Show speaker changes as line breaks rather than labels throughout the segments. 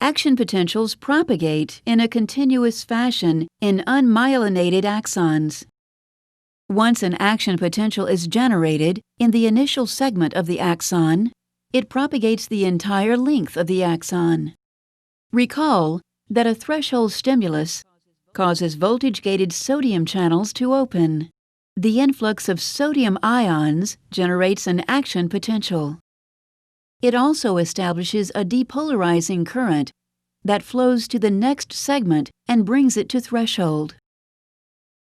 action potentials propagate in a continuous fashion in unmyelinated axons. Once an action potential is generated in the initial segment of the axon, it propagates the entire length of the axon. Recall that a threshold stimulus causes voltage-gated sodium channels to open. The influx of sodium ions generates an action potential. It also establishes a depolarizing current that flows to the next segment and brings it to threshold.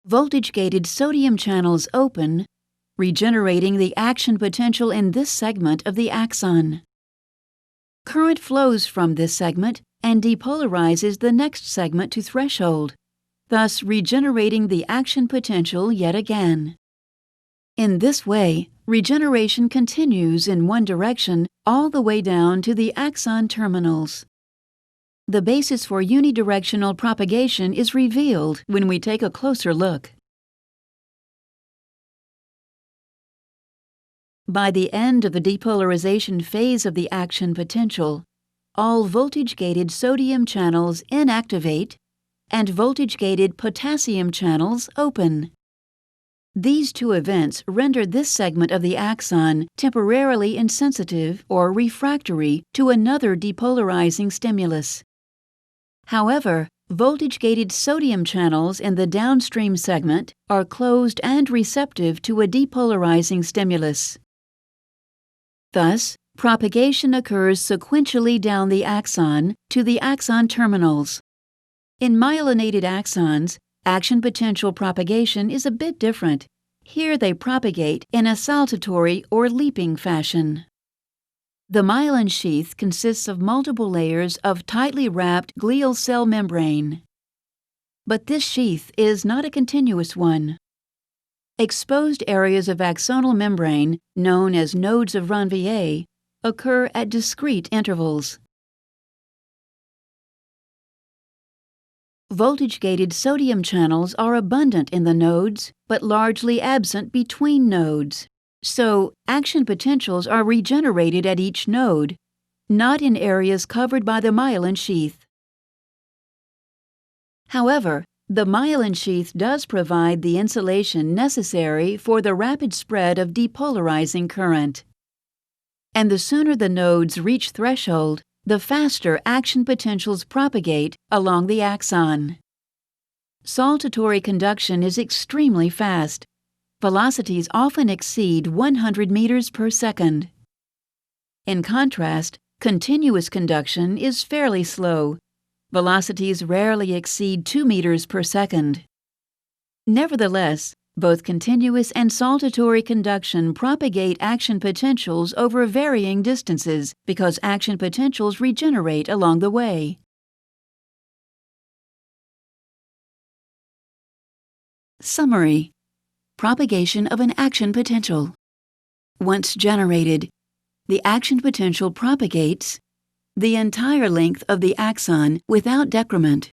Voltage-gated sodium channels open, regenerating the action potential in this segment of the axon. Current flows from this segment and depolarizes the next segment to threshold, thus regenerating the action potential yet again. In this way, regeneration continues in one direction all the way down to the axon terminals. The basis for unidirectional propagation is revealed when we take a closer look. By the end of the depolarization phase of the action potential, all voltage-gated sodium channels inactivate and voltage-gated potassium channels open. These two events render this segment of the axon temporarily insensitive or refractory to another depolarizing stimulus. However, voltage-gated sodium channels in the downstream segment are closed and receptive to a depolarizing stimulus. Thus, propagation occurs sequentially down the axon to the axon terminals. In myelinated axons, action potential propagation is a bit different. Here they propagate in a saltatory or leaping fashion. The myelin sheath consists of multiple layers of tightly wrapped glial cell membrane. But this sheath is not a continuous one. Exposed areas of axonal membrane, known as nodes of Ranvier, occur at discrete intervals. Voltage-gated sodium channels are abundant in the nodes, but largely absent between nodes. So, action potentials are regenerated at each node, not in areas covered by the myelin sheath. However, the myelin sheath does provide the insulation necessary for the rapid spread of depolarizing current. And the sooner the nodes reach threshold, the faster action potentials propagate along the axon. Saltatory conduction is extremely fast. Velocities often exceed 100 meters per second. In contrast, continuous conduction is fairly slow. Velocities rarely exceed 2 meters per second. Nevertheless, both continuous and saltatory conduction propagate action potentials over varying distances because action potentials regenerate along the way. Summary: propagation of an action potential. Once generated, the action potential propagates the entire length of the axon without decrement.